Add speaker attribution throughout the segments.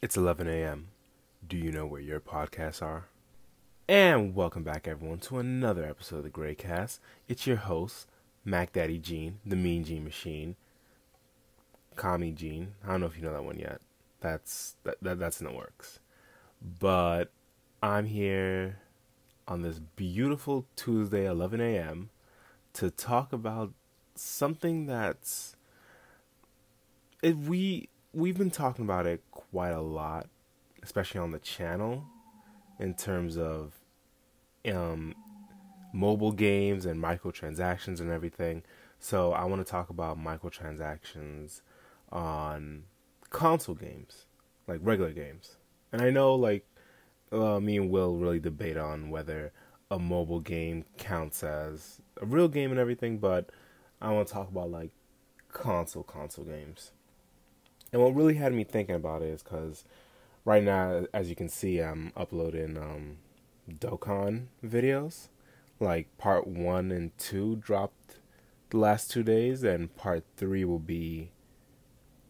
Speaker 1: It's 11 a.m. Do you know where your podcasts are? And welcome back, everyone, to another episode of the Greycast. It's your host, Mac Daddy Gene, the Mean Gene Machine, Kami Gene. I don't know if you know that one yet. That's in the works. But I'm here on this beautiful Tuesday, 11 a.m., to talk about something that's we've been talking about it quite a lot, especially on the channel, in terms of um, mobile games and microtransactions and everything. So I want to talk about microtransactions on console games, like regular games. And I know, me and Will really debate on whether a mobile game counts as a real game and everything, but I want to talk about like console games. And what really had me thinking about it is because right now, as you can see, I'm uploading Dokkan videos. Like part 1 and 2 dropped the last 2 days, and part 3 will be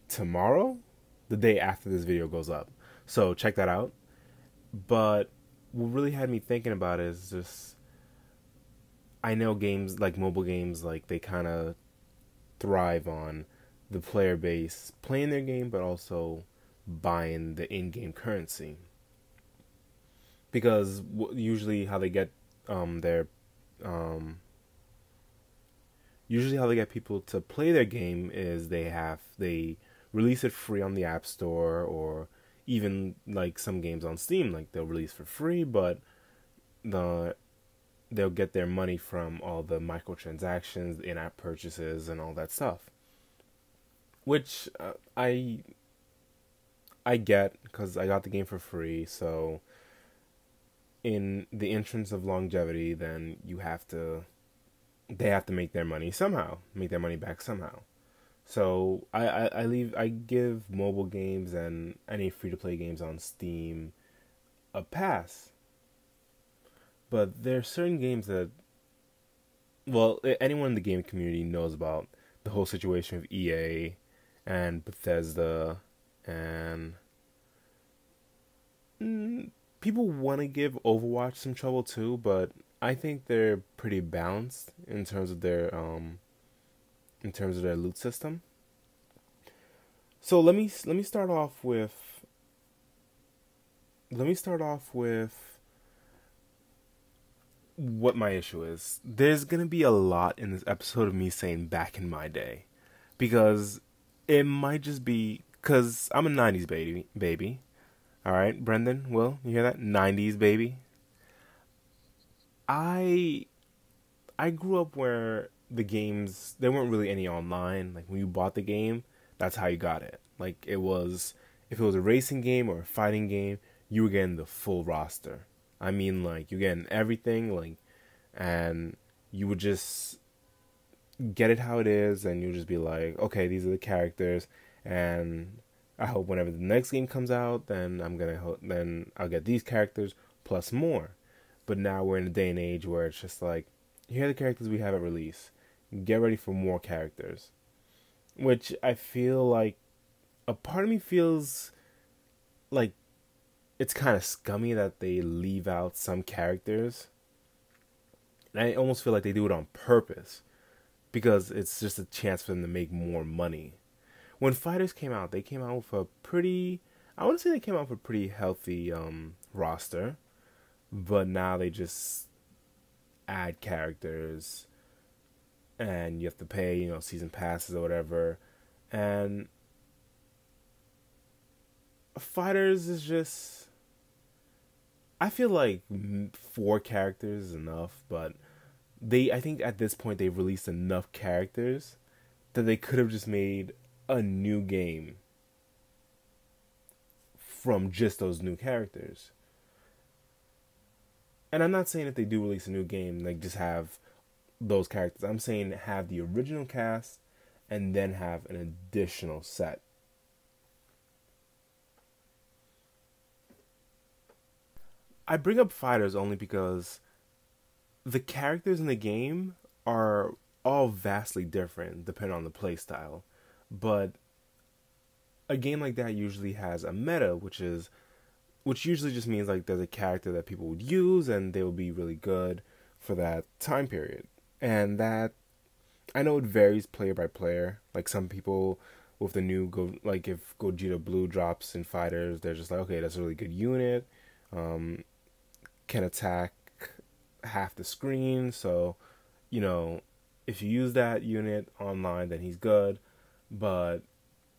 Speaker 1: tomorrow, the day after this video goes up. So check that out. But what really had me thinking about it is just, I know games like mobile games, like they kind of thrive on the player base playing their game, but also buying the in-game currency. Because usually how they get their usually how they get people to play their game is they release it free on the App Store, or even like some games on Steam, like they'll release for free, but the they'll get their money from all the microtransactions, the in-app purchases, and all that stuff. Which I get, because I got the game for free. So in the entrance of longevity, then they have to make their money somehow, make their money back somehow. So I give mobile games and any free to play games on Steam a pass. But there are certain games that, well, anyone in the game community knows about the whole situation with EA and Bethesda, and people want to give Overwatch some trouble too, but I think they're pretty balanced in terms of their loot system. So let me start off with what my issue is. There's gonna be a lot in this episode of me saying back in my day, because it might just be because I'm a '90s baby. All right, Brendan, Will, you hear that? '90s baby. I I grew up where the games, there weren't really any online. Like when you bought the game, that's how you got it. Like it was, if it was a racing game or a fighting game, you were getting the full roster. I mean, like you're getting everything, like, and you would just get it how it is, and you just be like, okay, these are the characters, and I hope whenever the next game comes out, then then I'll get these characters plus more. But now we're in a day and age where it's just like, here are the characters we have at release. Get ready for more characters, which I feel like a part of me feels like it's kind of scummy that they leave out some characters. And I almost feel like they do it on purpose, because it's just a chance for them to make more money. When Fighters came out, they came out with a pretty, I want to say they came out with a pretty healthy roster, but now they just add characters, and you have to pay, season passes or whatever. And Fighters is just, I feel like 4 characters is enough, but I think at this point they've released enough characters that they could have just made a new game from just those new characters. And I'm not saying if they do release a new game, like just have those characters. I'm saying have the original cast and then have an additional set. I bring up Fighters only because the characters in the game are all vastly different depending on the playstyle. But a game like that usually has a meta, which usually just means like there's a character that people would use and they will be really good for that time period. And that, I know it varies player by player. Like some people with the new like if Gogeta Blue drops in fighters, they're just like, okay, that's a really good unit. Um, can attack half the screen, so you know, if you use that unit online, then he's good. But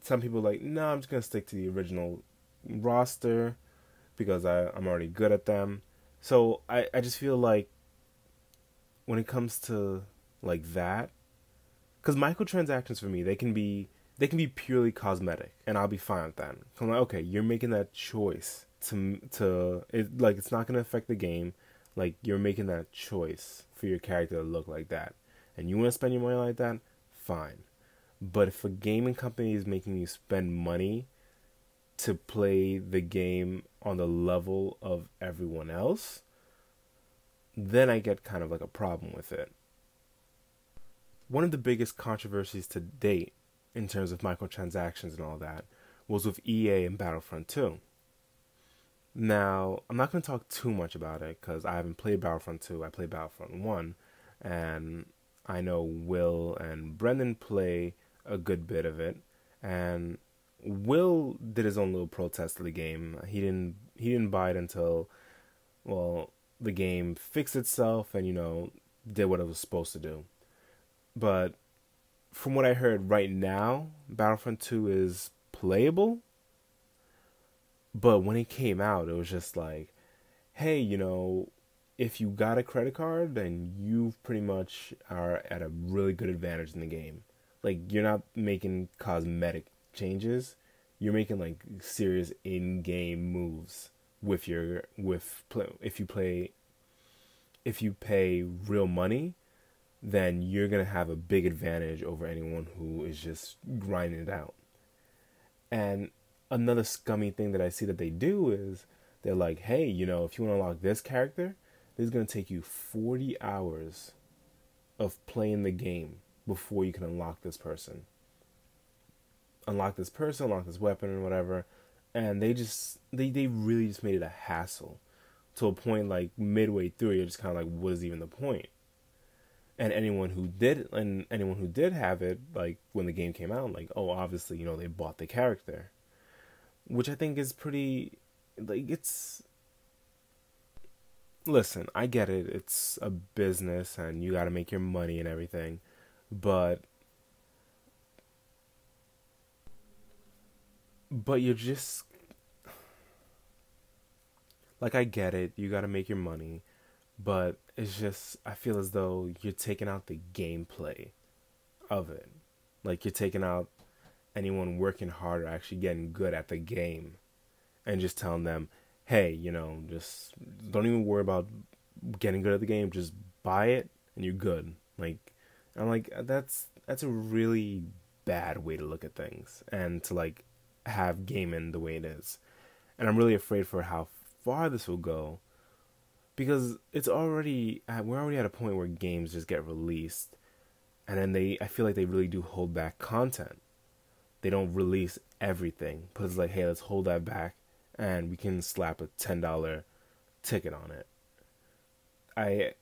Speaker 1: some people are like, no, I'm just gonna stick to the original roster because I'm already good at them. So I just feel like when it comes to like that, because microtransactions for me, they can be purely cosmetic, and I'll be fine with that. I'm like, okay, you're making that choice to it, like it's not gonna affect the game. Like you're making that choice for your character to look like that, and you want to spend your money like that, fine. But if a gaming company is making you spend money to play the game on the level of everyone else, then I get kind of like a problem with it. One of the biggest controversies to date in terms of microtransactions and all that was with EA and Battlefront 2. Now, I'm not going to talk too much about it because I haven't played Battlefront 2. I played Battlefront 1, and I know Will and Brendan play a good bit of it, and Will did his own little protest of the game. He didn't buy it until, well, the game fixed itself and did what it was supposed to do. But from what I heard right now, Battlefront 2 is playable. But when it came out, it was just like, hey, if you got a credit card, then you pretty much are at a really good advantage in the game. Like, you're not making cosmetic changes. You're making like serious in-game moves with if you pay real money, then you're going to have a big advantage over anyone who is just grinding it out. And another scummy thing that I see that they do is they're like, hey, if you want to unlock this character, this is going to take you 40 hours of playing the game before you can unlock this person. Unlock this weapon and whatever. And they really just made it a hassle to a point like midway through, you're just kind of like, what is even the point? And anyone who did have it, like when the game came out, like, oh, obviously, they bought the character, which I think is pretty, like, it's. Listen, I get it. It's a business, and you got to make your money and everything, but you're just like, I get it. You got to make your money. But it's just, I feel as though you're taking out the gameplay of it. Like, you're taking out anyone working hard or actually getting good at the game. And just telling them, hey, just don't even worry about getting good at the game. Just buy it and you're good. Like, I'm like, that's a really bad way to look at things. And to, like, have gaming the way it is. And I'm really afraid for how far this will go. Because we're already at a point where games just get released, and then I feel like they really do hold back content. They don't release everything, but it's like, hey, let's hold that back, and we can slap a $10 ticket on it. I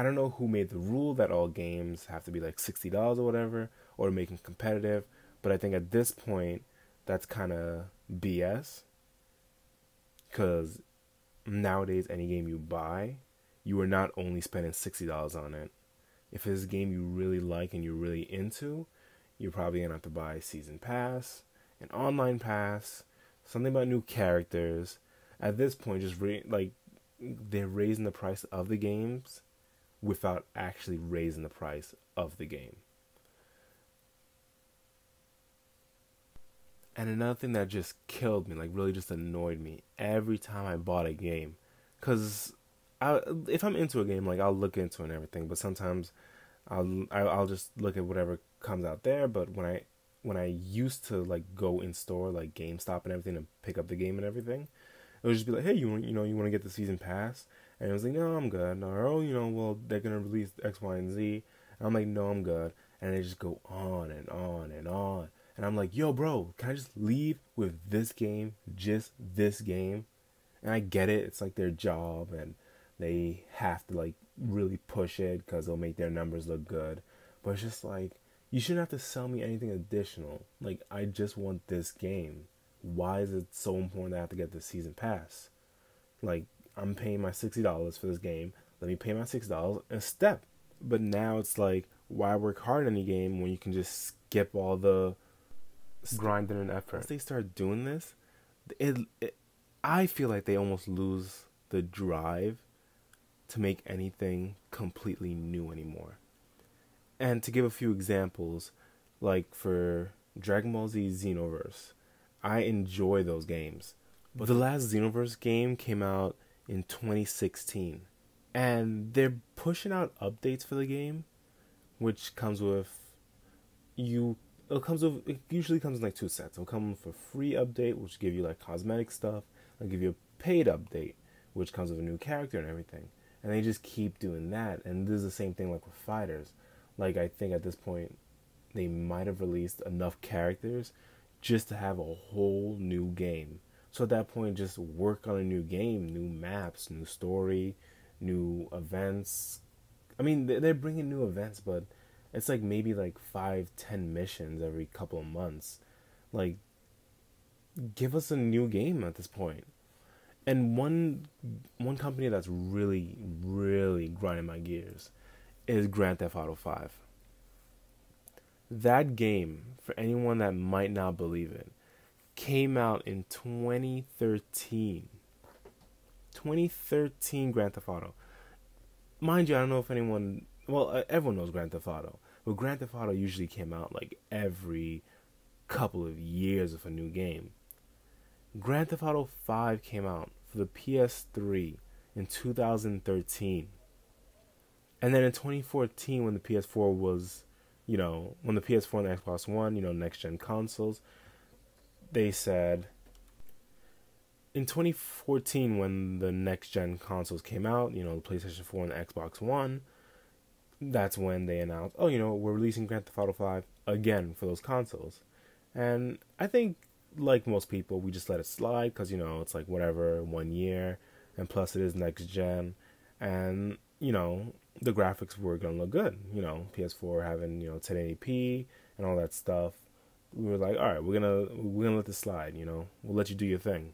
Speaker 1: don't know who made the rule that all games have to be like $60 or whatever, or make them competitive, but I think at this point, that's kind of BS, because nowadays, any game you buy, you are not only spending $60 on it. If it's a game you really like and you're really into, you're probably going to have to buy a season pass, an online pass, something about new characters. At this point, just they're raising the price of the games without actually raising the price of the game. And another thing that just killed me, like really just annoyed me every time I bought a game. Because if I'm into a game, like I'll look into it and everything. But sometimes I'll just look at whatever comes out there. But when I used to like go in store, like GameStop and everything, and pick up the game and everything, it would just be like, hey, you want to get the season pass? And it was like, no, I'm good. Or, oh, well, they're going to release X, Y, and Z. And I'm like, no, I'm good. And they just go on and on and on. And I'm like, yo, bro, can I just leave with this game, just this game? And I get it, it's like their job, and they have to like really push it because it'll make their numbers look good. But it's just like, you shouldn't have to sell me anything additional. Like, I just want this game. Why is it so important that I have to get the season pass? Like, I'm paying my $60 for this game. Let me pay my $6 and step. But now it's like, why work hard in a game when you can just skip all the grinding and effort? Once they start doing this, I feel like they almost lose the drive to make anything completely new anymore. And to give a few examples, like for Dragon Ball Z Xenoverse, I enjoy those games. But the last Xenoverse game came out in 2016. And they're pushing out updates for the game, which comes with it usually comes in like 2 sets. It'll come with a free update, which will give you like cosmetic stuff. It'll give you a paid update, which comes with a new character and everything. And they just keep doing that. And this is the same thing like with fighters. Like, I think at this point, they might have released enough characters just to have a whole new game. So at that point, just work on a new game, new maps, new story, new events. I mean, they're bringing new events, but it's like maybe like 5-10 missions every couple of months. Like, give us a new game at this point. And one company that's really, really grinding my gears is Grand Theft Auto 5. That game, for anyone that might not believe it, came out in 2013. 2013 Grand Theft Auto. Mind you, I don't know if anyone... Well, everyone knows Grand Theft Auto. But Grand Theft Auto usually came out like every couple of years with a new game. Grand Theft Auto 5 came out for the PS3 in 2013. And then in 2014, when the PS4 was, when the PS4 and the Xbox One, next-gen consoles, they said, in 2014, when the next-gen consoles came out, the PlayStation 4 and the Xbox One, that's when they announced, we're releasing Grand Theft Auto 5 again for those consoles. And I think, like most people, we just let it slide because, it's like whatever, 1 year, and plus it is next-gen, and, the graphics were going to look good. PS4 having, 1080p and all that stuff. We were like, all right, we're gonna let this slide, we'll let you do your thing.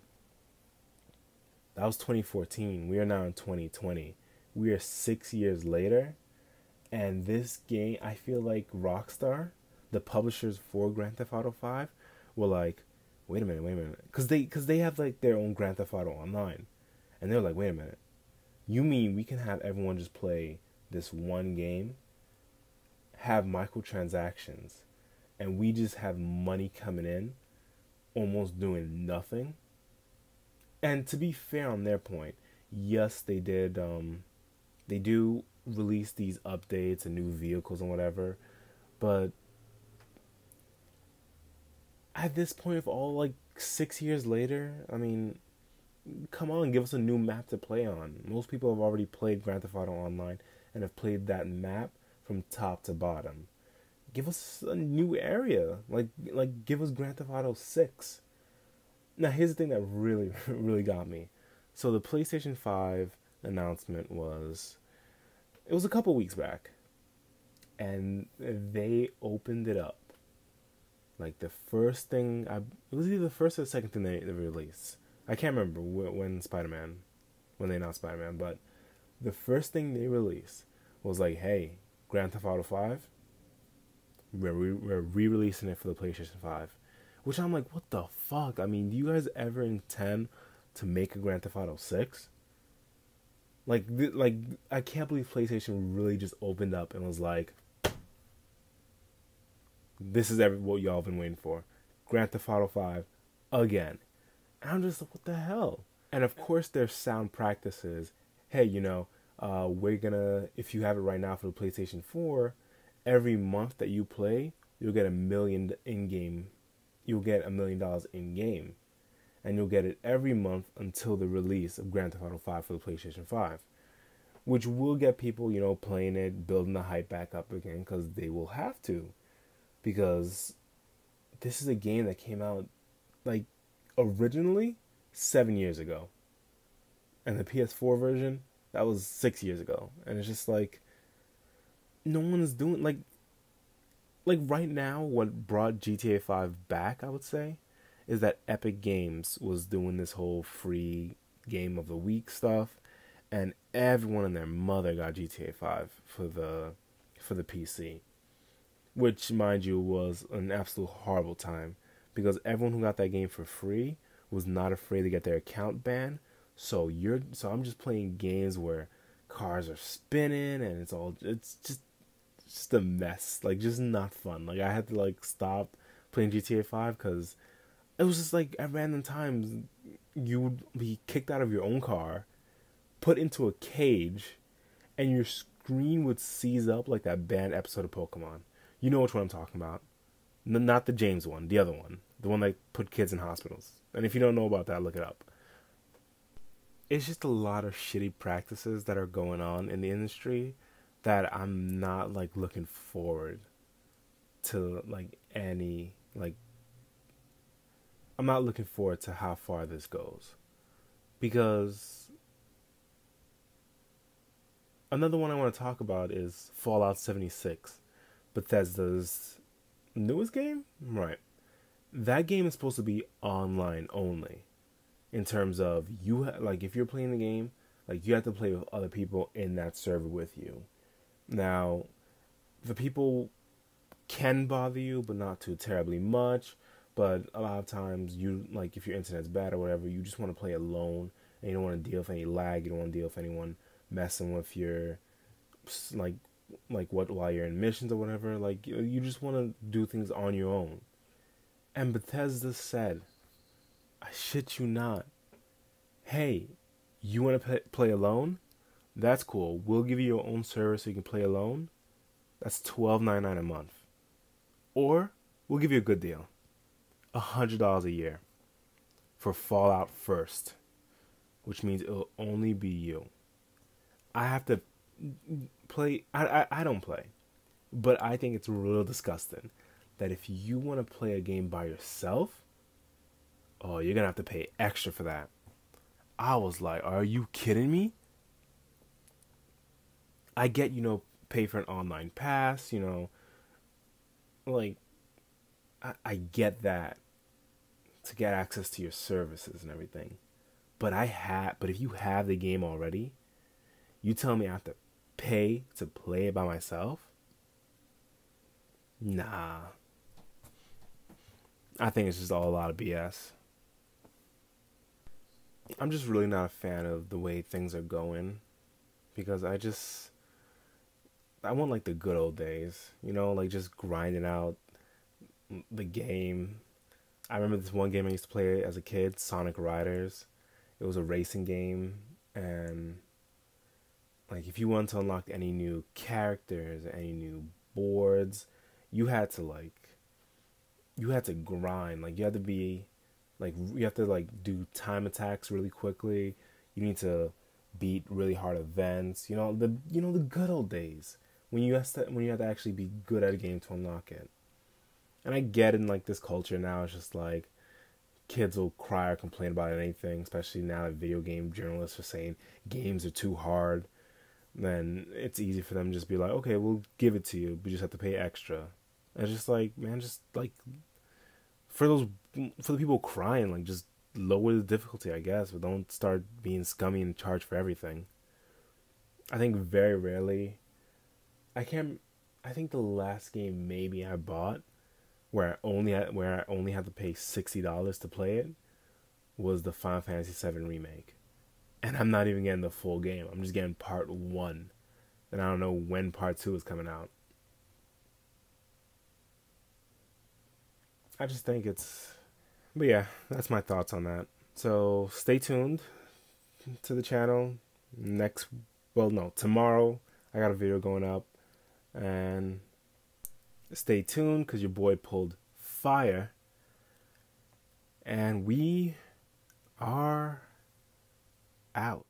Speaker 1: That was 2014. We are now in 2020. We are 6 years later, and this game, I feel like Rockstar, the publishers for Grand Theft Auto 5, were like, wait a minute, because they have like their own Grand Theft Auto Online, and they're like, wait a minute, you mean we can have everyone just play this one game, have microtransactions, and we just have money coming in, almost doing nothing? And to be fair on their point, yes, they did. They do release these updates and new vehicles and whatever, but at this point, of all like 6 years later, I mean, come on, give us a new map to play on. Most people have already played Grand Theft Auto Online and have played that map from top to bottom. Give us a new area, like give us Grand Theft Auto 6. Now, here's the thing that really, really got me. So the PlayStation 5 announcement was a couple weeks back, and they opened it up. Like the first thing, it was either the first or the second thing they released. I can't remember when they announced Spider-Man, but the first thing they released was like, hey, Grand Theft Auto 5, we're re-releasing it for the PlayStation 5. Which I'm like, what the fuck? I mean, do you guys ever intend to make a Grand Theft Auto 6? Like, I can't believe PlayStation really just opened up and was like, this is what y'all been waiting for. Grand Theft Auto 5 again. And I'm just like, what the hell? And of course their sound practices, hey, we're gonna, if you have it right now for the PlayStation 4, every month that you play, you'll get $1 million in-game. You'll get $1 million in-game. And you'll get it every month until the release of Grand Theft Auto 5 for the PlayStation 5. Which will get people, playing it, building the hype back up again, because they will have to. Because this is a game that came out like originally 7 years ago, and the PS4 version that was 6 years ago, and it's just like no one is doing like right now. What brought GTA 5 back, I would say, is that Epic Games was doing this whole free game of the week stuff, and everyone and their mother got GTA 5 for the PC, which, mind you, was an absolute horrible time because everyone who got that game for free was not afraid to get their account banned. So I'm just playing games where cars are spinning and it's just a mess. Like, just not fun. Like, I had to like stop playing GTA 5 because it was just like at random times you would be kicked out of your own car, put into a cage, and your screen would seize up like that banned episode of Pokemon. You know which one I'm talking about. Not the James one, the other one. The one that put kids in hospitals. And if you don't know about that, look it up. It's just a lot of shitty practices that are going on in the industry that I'm not like looking forward to I'm not looking forward to how far this goes. Because another one I want to talk about is Fallout 76, Bethesda's newest game? Right. That game is supposed to be online only. In terms of if you're playing the game, like, you have to play with other people in that server with you. Now, the people can bother you, but not too terribly much. But a lot of times, if your internet's bad or whatever, you just want to play alone, and you don't want to deal with any lag. You don't want to deal with anyone messing with your while you're in missions or whatever. Like, you just want to do things on your own. And Bethesda said, I shit you not, hey, you want to play alone? That's cool. We'll give you your own server so you can play alone. That's $12.99 a month. Or we'll give you a good deal, $100 a year for Fallout First, which means it'll only be you. I have to play. I don't play, but I think it's real disgusting that if you want to play a game by yourself, oh, you're gonna have to pay extra for that. I was like, are you kidding me? I get, pay for an online pass, like, I get that to get access to your services and everything. But if you have the game already, you tell me I have to pay to play it by myself? Nah. I think it's just all a lot of BS. I'm just really not a fan of the way things are going, because I want like the good old days, like just grinding out the game. I remember this one game I used to play as a kid, Sonic Riders. It was a racing game, and like if you wanted to unlock any new characters, any new boards, you had to grind. Like, you have to do time attacks really quickly. You need to beat really hard events. The good old days when you have to actually be good at a game to unlock it. And I get in this culture now, it's just like kids will cry or complain about anything, especially now that video game journalists are saying games are too hard. Then it's easy for them to just be like, okay, we'll give it to you, but you just have to pay extra. And it's just like, man, for the people crying, just lower the difficulty, I guess, but don't start being scummy and charge for everything. I think very rarely, I think the last game maybe I bought where I only had to pay $60 to play it was the Final Fantasy VII Remake. And I'm not even getting the full game. I'm just getting part 1. And I don't know when part 2 is coming out. I just think but yeah, that's my thoughts on that. So stay tuned to the channel. Tomorrow I got a video going up. And stay tuned, because your boy pulled fire. And we are out.